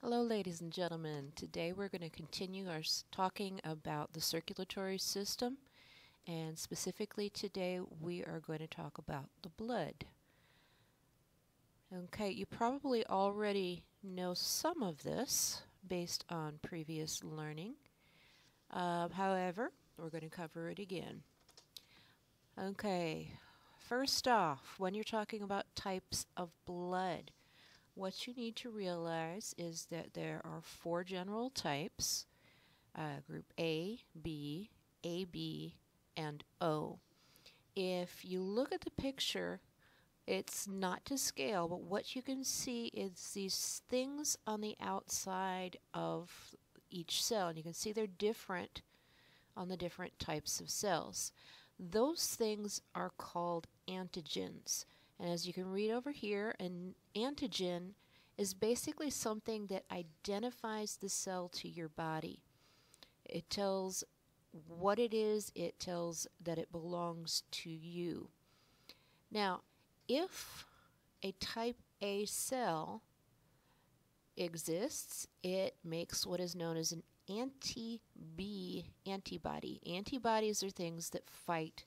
Hello, ladies and gentlemen. Today we're going to continue our talking about the circulatory system, and specifically today we are going to talk about the blood. Okay, you probably already know some of this based on previous learning. However, we're going to cover it again. Okay, first off, when you're talking about types of blood, what you need to realize is that there are four general types, group A, B, AB, and O. If you look at the picture, it's not to scale, but what you can see is these things on the outside of each cell, and you can see they're different on the different types of cells. Those things are called antigens. And as you can read over here, an antigen is basically something that identifies the cell to your body. It tells what it is, it tells that it belongs to you. Now, if a type A cell exists, it makes what is known as an anti-B antibody. Antibodies are things that fight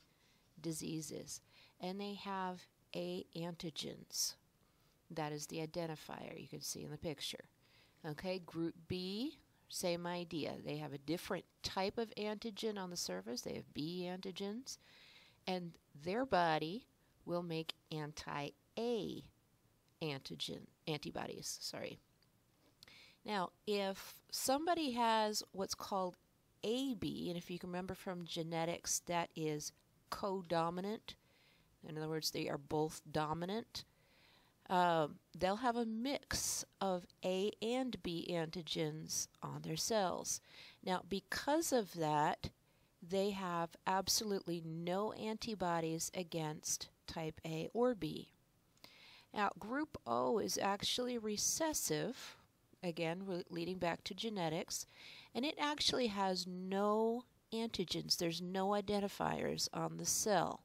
diseases, and they have A antigens. That is the identifier you can see in the picture. Okay, group B, same idea. They have a different type of antigen on the surface. They have B antigens, and their body will make anti-A antibodies. Now, if somebody has what's called AB, and if you can remember from genetics, that is codominant. In other words, they are both dominant. They'll have a mix of A and B antigens on their cells. Now, because of that, they have absolutely no antibodies against type A or B. Now, group O is actually recessive, again, leading back to genetics, and it actually has no antigens. There's no identifiers on the cell.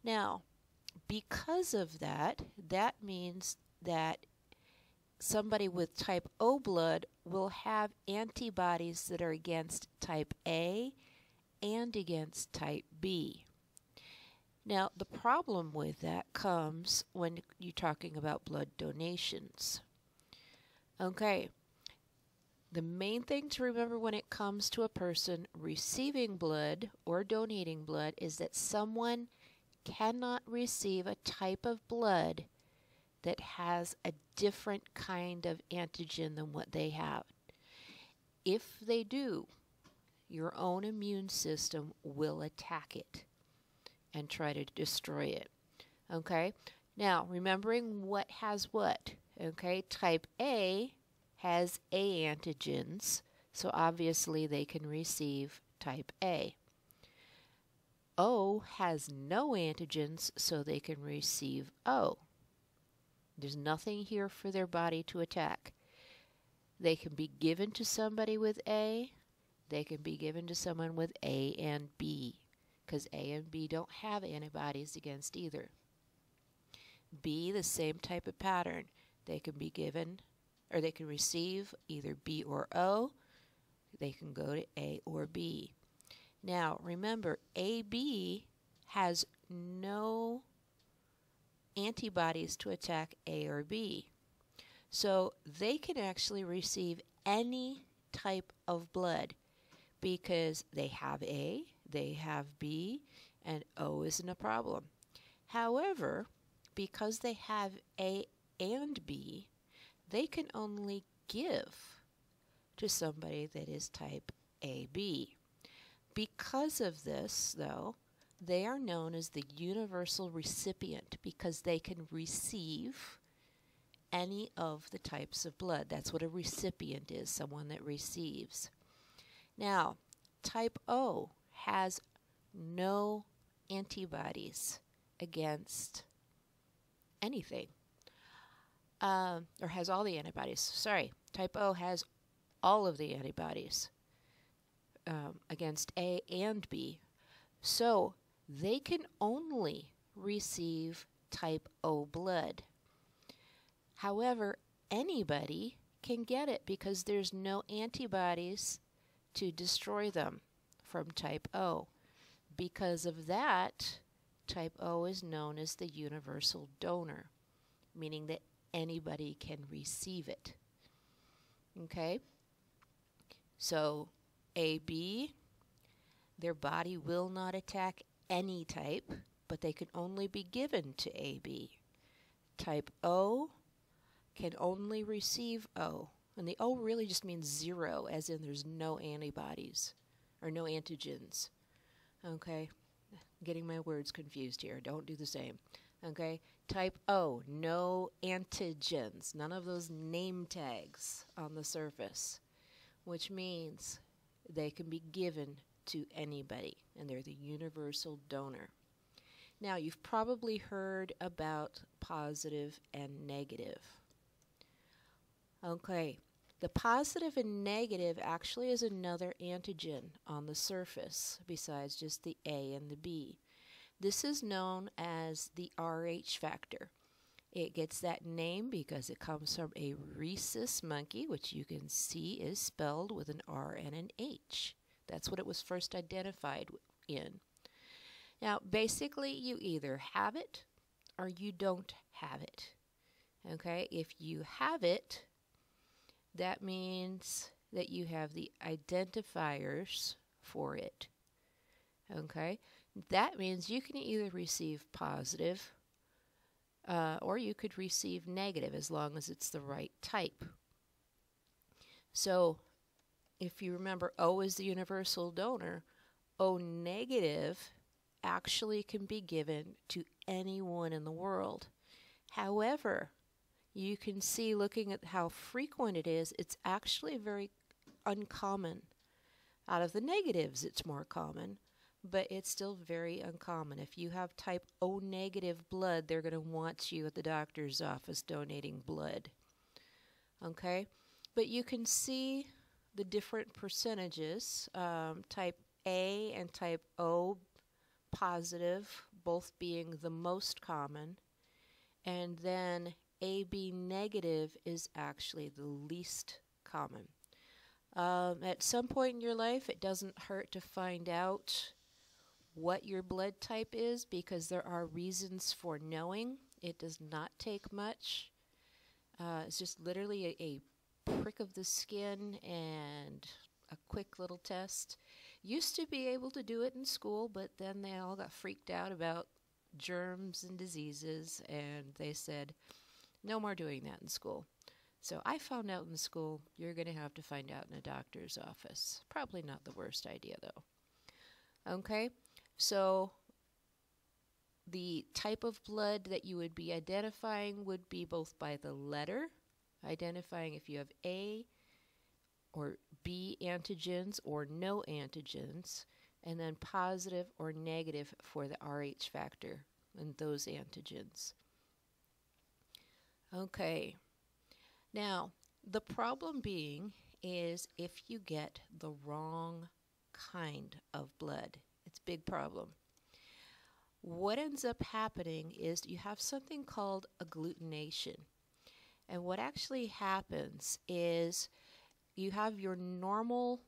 Now, because of that, that means that somebody with type O blood will have antibodies that are against type A and against type B. Now, the problem with that comes when you're talking about blood donations. Okay, the main thing to remember when it comes to a person receiving blood or donating blood is that someone cannot receive a type of blood that has a different kind of antigen than what they have. If they do, your own immune system will attack it and try to destroy it. Okay? Now, remembering what has what. Okay? Type A has A antigens, so obviously they can receive type A. O has no antigens, so they can receive O. There's nothing here for their body to attack. They can be given to somebody with A. They can be given to someone with A and B, because A and B don't have antibodies against either. B, the same type of pattern. They can be given, or they can receive either B or O. They can go to A or B. Now, remember, AB has no antibodies to attack A or B. So they can actually receive any type of blood because they have A, they have B, and O isn't a problem. However, because they have A and B, they can only give to somebody that is type AB. Because of this, though, they are known as the universal recipient because they can receive any of the types of blood. That's what a recipient is, someone that receives. Now, type O has no antibodies against anything, or has all the antibodies. Sorry, type O has all of the antibodies against A and B. So they can only receive type O blood. However, anybody can get it because there's no antibodies to destroy them from type O. Because of that, type O is known as the universal donor, meaning that anybody can receive it. Okay? So, AB, their body will not attack any type, but they can only be given to AB. Type O can only receive O. And the O really just means zero, as in there's no antibodies or no antigens. Okay? Getting my words confused here. Don't do the same. Okay? Type O, no antigens. None of those name tags on the surface, which means they can be given to anybody, and they're the universal donor. Now, you've probably heard about positive and negative. Okay, the positive and negative actually is another antigen on the surface besides just the A and the B. This is known as the Rh factor. It gets that name because it comes from a rhesus monkey, which you can see is spelled with an R and an H. That's what it was first identified in. Now, basically, you either have it or you don't have it. Okay, if you have it, that means that you have the identifiers for it. Okay, that means you can either receive positive or you could receive negative as long as it's the right type. So, if you remember, O is the universal donor, O negative actually can be given to anyone in the world. However, you can see, looking at how frequent it is, it's actually very uncommon. Out of the negatives, it's more common, but it's still very uncommon. If you have type O negative blood, they're going to want you at the doctor's office donating blood. Okay? But you can see the different percentages. Type A and type O positive, both being the most common, and then AB negative is actually the least common. At some point in your life, it doesn't hurt to find out what your blood type is, because there are reasons for knowing. It does not take much. It's just literally a prick of the skin and a quick little test. Used to be able to do it in school, but then they all got freaked out about germs and diseases, and they said, no more doing that in school. So I found out in school, you're going to have to find out in a doctor's office. Probably not the worst idea, though. Okay, so the type of blood that you would be identifying would be both by the letter, identifying if you have A or B antigens or no antigens, and then positive or negative for the Rh factor and those antigens. Okay, now the problem being is if you get the wrong kind of blood. It's a big problem. What ends up happening is you have something called agglutination. And what actually happens is you have your normal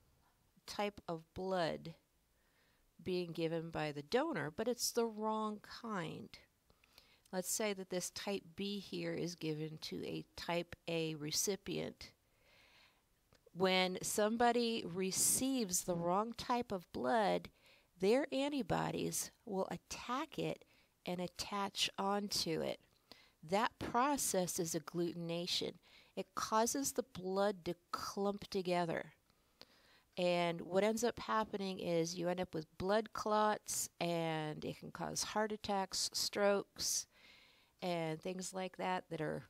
type of blood being given by the donor, but it's the wrong kind. Let's say that this type B here is given to a type A recipient. When somebody receives the wrong type of blood, their antibodies will attack it and attach onto it. That process is agglutination. It causes the blood to clump together. And what ends up happening is you end up with blood clots, and it can cause heart attacks, strokes, and things like that that are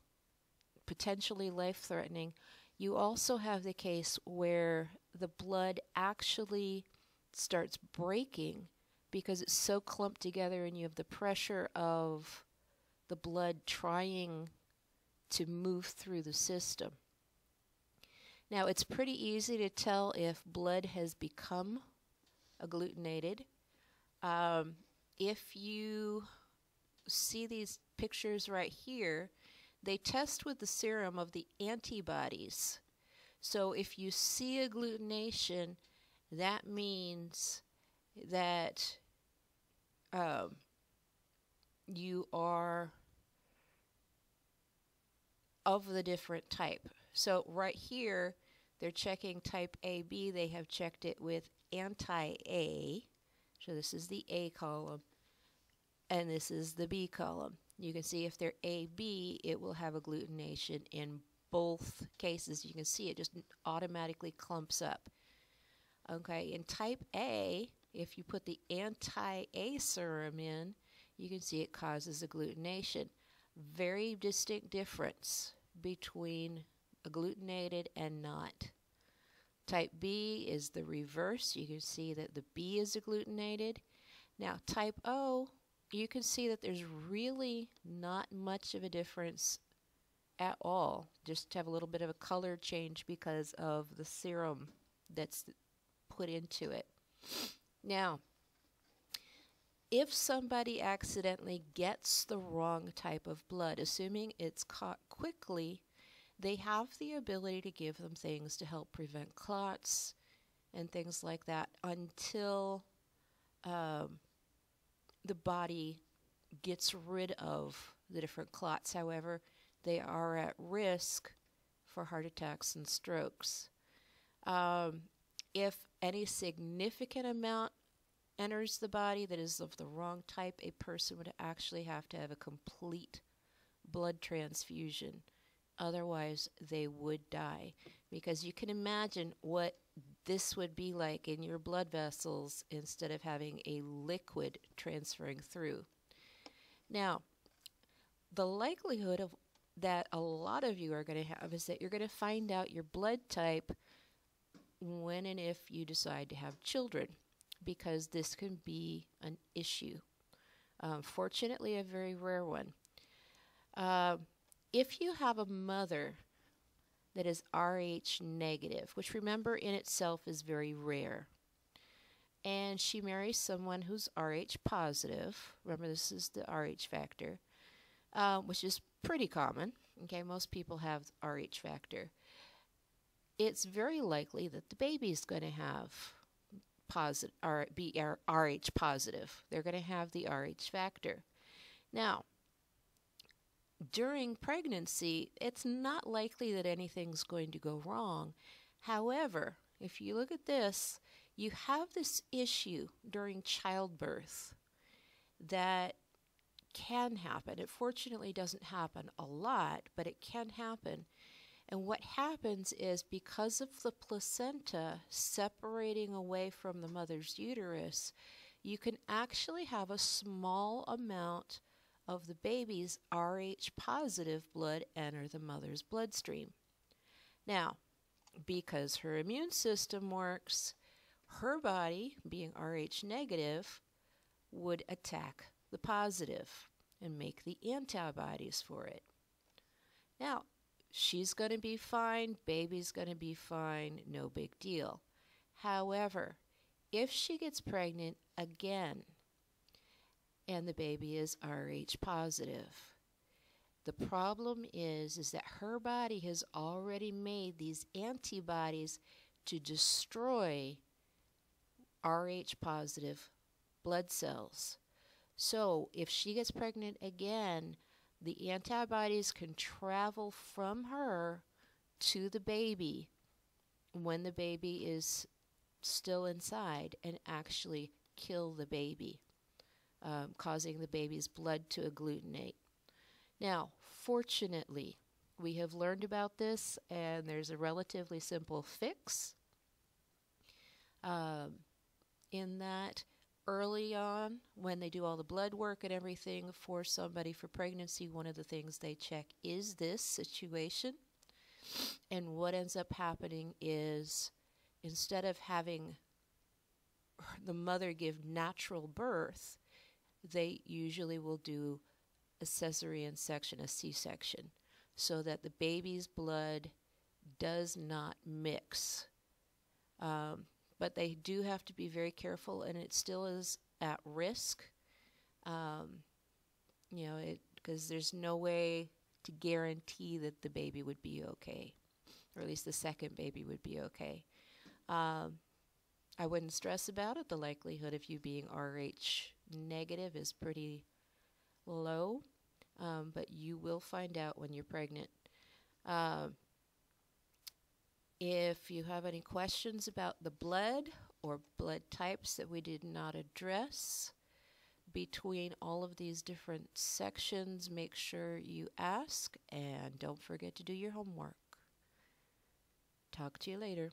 potentially life-threatening. You also have the case where the blood actually starts breaking because it's so clumped together, and you have the pressure of the blood trying to move through the system. Now, it's pretty easy to tell if blood has become agglutinated. If you see these pictures right here, they test with the serum of the antibodies So if you see agglutination, that means that you are of the different type. So right here, they're checking type AB. They have checked it with anti-A. So this is the A column, and this is the B column. You can see if they're AB, it will have agglutination in both cases. You can see it just automatically clumps up. Okay, in type A, if you put the anti-A serum in, you can see it causes agglutination. Very distinct difference between agglutinated and not. Type B is the reverse. You can see that the B is agglutinated. Now type O, you can see that there's really not much of a difference at all. Just have a little bit of a color change because of the serum that's put into it. Now, if somebody accidentally gets the wrong type of blood, assuming it's caught quickly, they have the ability to give them things to help prevent clots and things like that until the body gets rid of the different clots. However, they are at risk for heart attacks and strokes. If any significant amount enters the body that is of the wrong type, a person would actually have to have a complete blood transfusion. Otherwise, they would die. Because you can imagine what this would be like in your blood vessels instead of having a liquid transferring through. Now, the likelihood of that a lot of you are going to have is that you're going to find out your blood type when and if you decide to have children, because this can be an issue. Fortunately, a very rare one. If you have a mother that is Rh negative, which remember in itself is very rare, and she marries someone who's Rh positive, remember this is the Rh factor, which is pretty common. Okay, most people have Rh factor. It's very likely that the baby's going to have positive or be Rh positive. They're going to have the Rh factor. Now, during pregnancy, it's not likely that anything's going to go wrong. However, if you look at this, you have this issue during childbirth that can happen. It fortunately doesn't happen a lot, but it can happen. And what happens is because of the placenta separating away from the mother's uterus, you can actually have a small amount of the baby's Rh positive blood enter the mother's bloodstream. Now, because her immune system works, her body, being Rh negative, would attack the positive and make the antibodies for it. Now, she's going to be fine, baby's going to be fine, no big deal. However, if she gets pregnant again and the baby is Rh positive, the problem is that her body has already made these antibodies to destroy Rh positive blood cells. So if she gets pregnant again, the antibodies can travel from her to the baby when the baby is still inside and actually kill the baby, causing the baby's blood to agglutinate. Now, fortunately, we have learned about this, and there's a relatively simple fix in that early on, when they do all the blood work and everything for somebody for pregnancy, one of the things they check is this situation. And what ends up happening is instead of having the mother give natural birth, they usually will do a cesarean section, a C-section, so that the baby's blood does not mix. But they do have to be very careful, and it still is at risk, because there's no way to guarantee that the baby would be okay. or at least the second baby would be okay. Um, I wouldn't stress about it. The likelihood of you being RH negative is pretty low, but you will find out when you're pregnant. Um, if you have any questions about the blood or blood types that we did not address between all of these different sections, make sure you ask and don't forget to do your homework. Talk to you later.